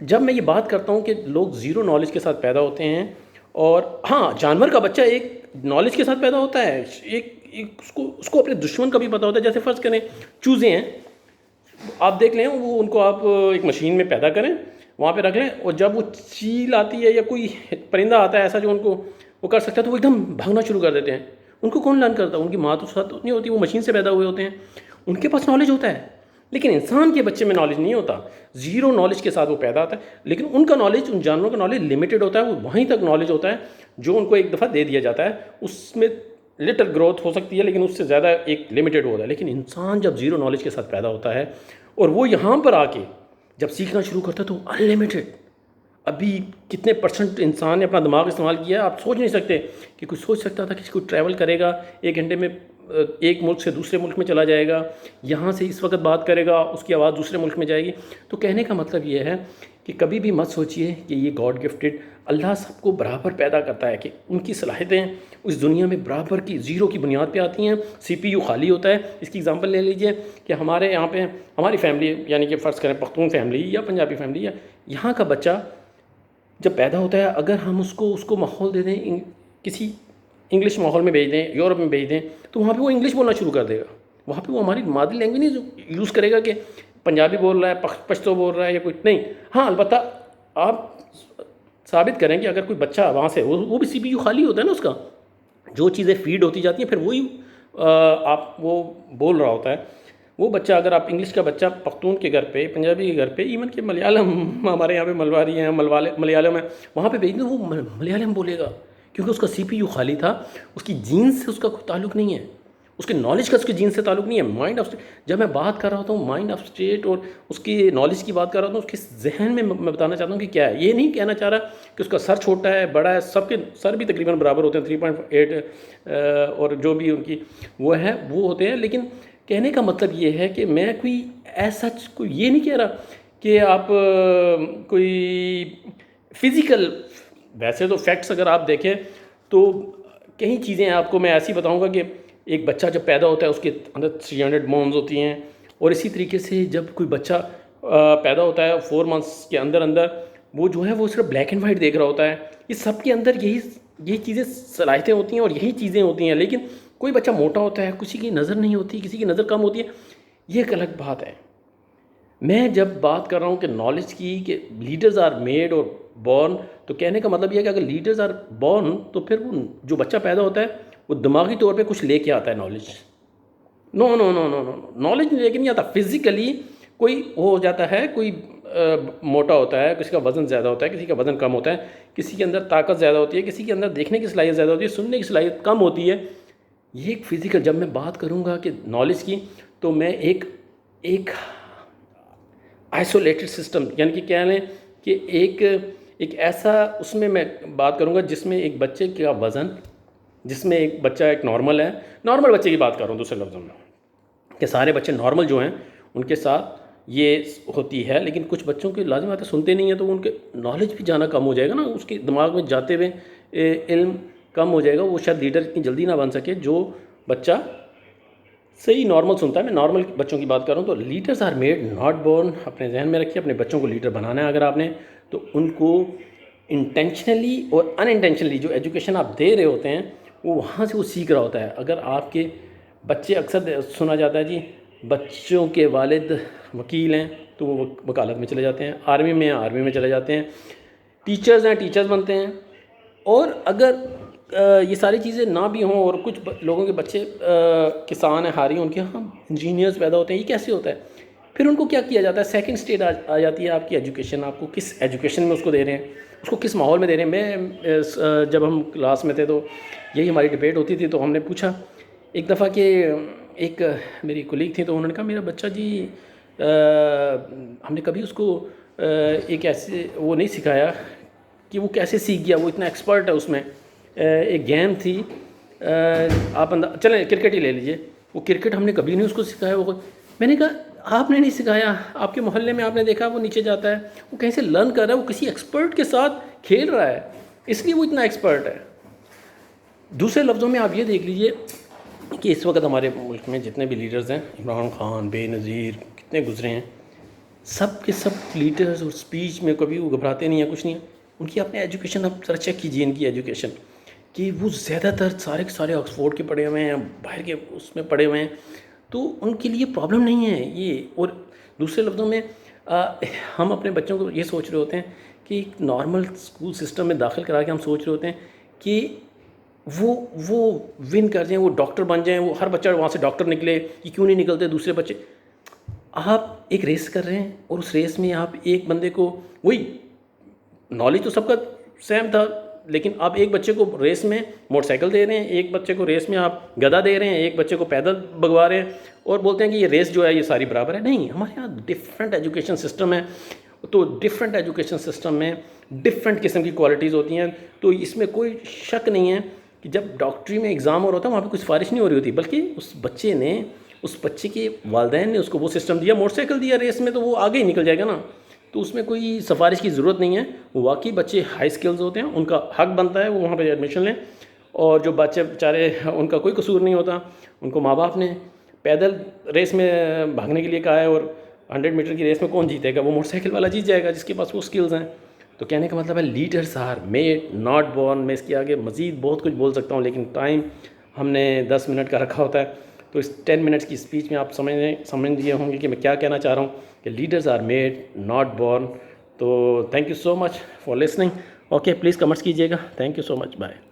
جب میں یہ بات کرتا ہوں کہ لوگ زیرو نالج کے ساتھ پیدا ہوتے ہیں، اور ہاں جانور کا بچہ ایک نالج کے ساتھ پیدا ہوتا ہے، ایک اس کو اپنے دشمن کا بھی پتہ ہوتا ہے. جیسے فرض کریں چوزے ہیں، آپ دیکھ لیں وہ ان کو آپ ایک مشین میں پیدا کریں، وہاں پہ رکھ لیں، اور جب وہ چیل آتی ہے یا کوئی پرندہ آتا ہے ایسا جو ان کو وہ کر سکتا ہے، تو وہ ایک دم بھاگنا شروع کر دیتے ہیں. ان کو کون لرن کرتا ہے؟ ان کی ماں تو ساتھ نہیں ہوتی، وہ مشین سے پیدا ہوئے ہوتے ہیں، ان کے پاس نالج ہوتا ہے. لیکن انسان کے بچے میں نالج نہیں ہوتا، زیرو نالج کے ساتھ وہ پیدا ہوتا ہے. لیکن ان کا نالج، ان جانوروں کا نالج لمیٹڈ ہوتا ہے، وہ وہیں تک نالج ہوتا ہے جو ان کو ایک دفعہ دے دیا جاتا ہے. اس میں لٹل گروتھ ہو سکتی ہے لیکن اس سے زیادہ ایک لمیٹڈ ہوتا ہے. لیکن انسان جب زیرو نالج کے ساتھ پیدا ہوتا ہے اور وہ یہاں پر آ کے جب سیکھنا شروع کرتا ہے تو انلمیٹڈ. ابھی کتنے پرسنٹ انسان نے اپنا دماغ استعمال کیا ہے آپ سوچ نہیں سکتے. کہ کوئی سوچ سکتا تھا کہ کوئی ٹریول کرے گا 1 گھنٹے میں ایک ملک سے دوسرے ملک میں چلا جائے گا، یہاں سے اس وقت بات کرے گا، اس کی آواز دوسرے ملک میں جائے گی. تو کہنے کا مطلب یہ ہے کہ کبھی بھی مت سوچئے کہ یہ گاڈ گفٹڈ. اللہ سب کو برابر پیدا کرتا ہے کہ ان کی صلاحیتیں اس دنیا میں برابر کی زیرو کی بنیاد پہ آتی ہیں. سی پی یو خالی ہوتا ہے. اس کی اگزامپل لے لیجئے کہ ہمارے یہاں پہ ہماری فیملی، یعنی کہ فرض کریں پختون فیملی یا پنجابی فیملی، یا یہاں کا بچہ جب پیدا ہوتا ہے، اگر ہم اس کو ماحول دے دیں، کسی انگلش ماحول میں بھیج دیں، یورپ میں بھیج دیں، تو وہاں پہ وہ انگلش بولنا شروع کر دے گا. وہاں پہ وہ ہماری مادری لینگویج نہیں یوز کرے گا کہ پنجابی بول رہا ہے، پشتو بول رہا ہے یا کچھ نہیں. ہاں البتہ آپ ثابت کریں کہ اگر کوئی بچہ وہاں سے، وہ بھی سی پی یو خالی ہوتا ہے نا اس کا، جو چیزیں فیڈ ہوتی جاتی ہیں پھر وہی آپ وہ بول رہا ہوتا ہے. وہ بچہ اگر آپ انگلش کا بچہ پختون کے گھر پہ، پنجابی کے گھر پہ، ایون کہ ملیالم ہمارے یہاں پہ ملواری ہیں، ملیالم ہے، وہاں پہ بھیج دیں وہ ملیالم بولے گا، کیونکہ اس کا سی پی یو خالی تھا. اس کی جین سے اس کا کوئی تعلق نہیں ہے، اس کے نالج کا اس کی جین سے تعلق نہیں ہے. مائنڈ آف جب میں بات کر رہا ہوتا ہوں مائنڈ آف اسٹیٹ اور اس کی نالج کی بات کر رہا ہوں، اس کے ذہن میں بتانا چاہتا ہوں کہ کیا ہے. یہ نہیں کہنا چاہ رہا کہ اس کا سر چھوٹا ہے بڑا ہے. سب کے سر بھی تقریباً برابر ہوتے ہیں، 3.8 اور جو بھی ان کی وہ ہے وہ ہوتے ہیں. لیکن کہنے کا مطلب یہ ہے کہ میں کوئی ایسا کوئی یہ نہیں کہہ رہا کہ آپ کوئی فزیکل، ویسے تو فیکٹس اگر آپ دیکھیں تو کئی چیزیں آپ کو میں ایسی بتاؤں گا کہ ایک بچہ جب پیدا ہوتا ہے اس کے اندر 300 بونز ہوتی ہیں، اور اسی طریقے سے جب کوئی بچہ پیدا ہوتا ہے 4 منتھس کے اندر وہ جو ہے وہ صرف بلیک اینڈ وائٹ دیکھ رہا ہوتا ہے. یہ سب کے اندر یہی چیزیں صلاحیتیں ہوتی ہیں اور یہی چیزیں ہوتی ہیں. لیکن کوئی بچہ موٹا ہوتا ہے، کسی کی نظر نہیں ہوتی، کسی کی نظر کم ہوتی ہے، یہ ایک الگ بات ہے. میں جب بات کر رہا ہوں کہ نالج کی، کہ لیڈرز آر میڈ اور بورن، تو کہنے کا مطلب یہ ہے کہ اگر لیڈرز آر بورن تو پھر وہ جو بچہ پیدا ہوتا ہے وہ دماغی طور پہ کچھ لے کے آتا ہے نالج. نو نو نو نو نو نالج لے کے نہیں آتا. فزیکلی کوئی ہو جاتا ہے، کوئی موٹا ہوتا ہے، کسی کا وزن زیادہ ہوتا ہے، کسی کا وزن کم ہوتا ہے، کسی کے اندر طاقت زیادہ ہوتی ہے، کسی کے اندر دیکھنے کی صلاحیت زیادہ ہوتی ہے، سننے کی صلاحیت کم ہوتی ہے. یہ ایک فزیکل. جب میں بات کروں گا کہ نالج کی، تو میں ایک آئسولیٹڈ سسٹم، یعنی کہ کہہ لیں کہ ایک ایسا اس میں بات کروں گا جس میں ایک بچے کا وزن، جس میں ایک بچہ ایک نارمل ہے، نارمل بچے کی بات کر رہا ہوں دوسرے لفظوں میں، کہ سارے بچے نارمل جو ہیں ان کے ساتھ یہ ہوتی ہے. لیکن کچھ بچوں کے لازم بات ہے سنتے نہیں ہیں، تو ان کے نالج بھی جانا کم ہو جائے گا نا، اس کے دماغ میں جاتے ہوئے علم کم ہو جائے گا. وہ شاید لیڈر اتنی جلدی نہ بن سکے. جو بچہ صحیح نارمل سنتا ہے، میں نارمل بچوں کی بات کر رہا ہوں. تو leaders are made not born. اپنے ذہن میں رکھیے، اپنے بچوں کو لیڈر بنانا ہے اگر آپ نے، تو ان کو انٹینشنلی اور ان انٹینشنلی جو ایجوکیشن آپ دے رہے ہوتے ہیں وہ وہاں سے وہ سیکھ رہا ہوتا ہے. اگر آپ کے بچے، اکثر سنا جاتا ہے جی بچوں کے والد وکیل ہیں تو وہ وکالت میں چلے جاتے ہیں، آرمی میں ہیں آرمی میں چلے جاتے ہیں، ٹیچرز ہیں ٹیچرز بنتے ہیں. اور اگر یہ ساری چیزیں نہ بھی ہوں اور کچھ لوگوں کے بچے کسان ہیں، ہاری ہیں، ان کے ہاں انجینئرز پیدا ہوتے ہیں. یہ کیسے ہوتا ہے؟ پھر ان کو کیا کیا جاتا ہے؟ سیکنڈ اسٹیج آ جاتی ہے آپ کی ایجوکیشن. آپ کو کس ایجوکیشن میں اس کو دے رہے ہیں، اس کو کس ماحول میں دے رہے ہیں. میں جب ہم کلاس میں تھے تو یہی ہماری ڈبیٹ ہوتی تھی. تو ہم نے پوچھا ایک دفعہ کہ ایک میری کولیگ تھی، تو انہوں نے کہا میرا بچہ جی ہم نے کبھی اس کو ایک ایسے وہ نہیں سکھایا کہ وہ کیسے سیکھ گیا، وہ اتنا ایکسپرٹ ہے اس میں. ایک گیم تھی، آپ چلیں کرکٹ ہی لے لیجئے. وہ کرکٹ ہم نے کبھی نہیں اس کو سکھایا. وہ میں نے کہا آپ نے نہیں سکھایا، آپ کے محلے میں آپ نے دیکھا وہ نیچے جاتا ہے، وہ کہیں سے لرن کر رہا ہے، وہ کسی ایکسپرٹ کے ساتھ کھیل رہا ہے، اس لیے وہ اتنا ایکسپرٹ ہے. دوسرے لفظوں میں آپ یہ دیکھ لیجئے کہ اس وقت ہمارے ملک میں جتنے بھی لیڈرز ہیں، عمران خان، بے نظیر، کتنے گزرے ہیں، سب کے سب لیڈرز اور اسپیچ میں کبھی وہ گھبراتے نہیں ہیں، کچھ نہیں ہے. ان کی اپنے ایجوکیشن آپ ذرا چیک کیجیے ان کی ایجوکیشن، کہ وہ زیادہ تر سارے کے سارے آکسفورڈ کے پڑھے ہوئے ہیں، باہر کے اس میں پڑھے ہوئے ہیں، تو ان کے لیے پرابلم نہیں ہے یہ. اور دوسرے لفظوں میں ہم اپنے بچوں کو یہ سوچ رہے ہوتے ہیں کہ ایک نارمل اسکول سسٹم میں داخل کرا کے ہم سوچ رہے ہوتے ہیں کہ وہ ون کر جائیں، وہ ڈاکٹر بن جائیں، وہ ہر بچہ وہاں سے ڈاکٹر نکلے. یہ کیوں نہیں نکلتے دوسرے بچے؟ آپ ایک ریس کر رہے ہیں اور اس ریس میں آپ ایک بندے کو، وہی نالج تو سب کا سیم تھا، لیکن آپ ایک بچے کو ریس میں موٹر سائیکل دے رہے ہیں، ایک بچے کو ریس میں آپ گدا دے رہے ہیں، ایک بچے کو پیدل بگوا رہے ہیں، اور بولتے ہیں کہ یہ ریس جو ہے یہ ساری برابر ہے. نہیں، ہمارے یہاں ڈفرینٹ ایجوکیشن سسٹم ہے، تو ڈفرینٹ ایجوکیشن سسٹم میں ڈفرینٹ قسم کی کوالٹیز ہوتی ہیں. تو اس میں کوئی شک نہیں ہے کہ جب ڈاکٹری میں ایگزام ہو رہا ہوتا ہے وہاں پہ کوئی سفارش نہیں ہو رہی ہوتی، بلکہ اس بچے کے والدین نے اس کو وہ سسٹم دیا، موٹر سائیکل دیا ریس میں، تو وہ آگے ہی نکل جائے گا نا. تو اس میں کوئی سفارش کی ضرورت نہیں ہے. واقعی بچے ہائی سکلز ہوتے ہیں، ان کا حق بنتا ہے وہ وہاں پہ ایڈمیشن لیں. اور جو بچے بیچارے ان کا کوئی قصور نہیں ہوتا، ان کو ماں باپ نے پیدل ریس میں بھاگنے کے لیے کہا ہے، اور 100 میٹر کی ریس میں کون جیتے گا؟ وہ موٹر سائیکل والا جیت جائے گا جس کے پاس وہ سکلز ہیں. تو کہنے کا مطلب ہے leaders are made not born. میں اس کے آگے مزید بہت کچھ بول سکتا ہوں، لیکن ٹائم ہم نے 10 منٹ کا رکھا ہوتا ہے. تو اس 10 منٹس کی اسپیچ میں آپ سمجھ لیے ہوں گے کہ میں کیا کہنا چاہ رہا ہوں، کہ leaders are made not born. تو thank you so much for listening. Okay, please comments کیجیے گا. Thank you so much. Bye.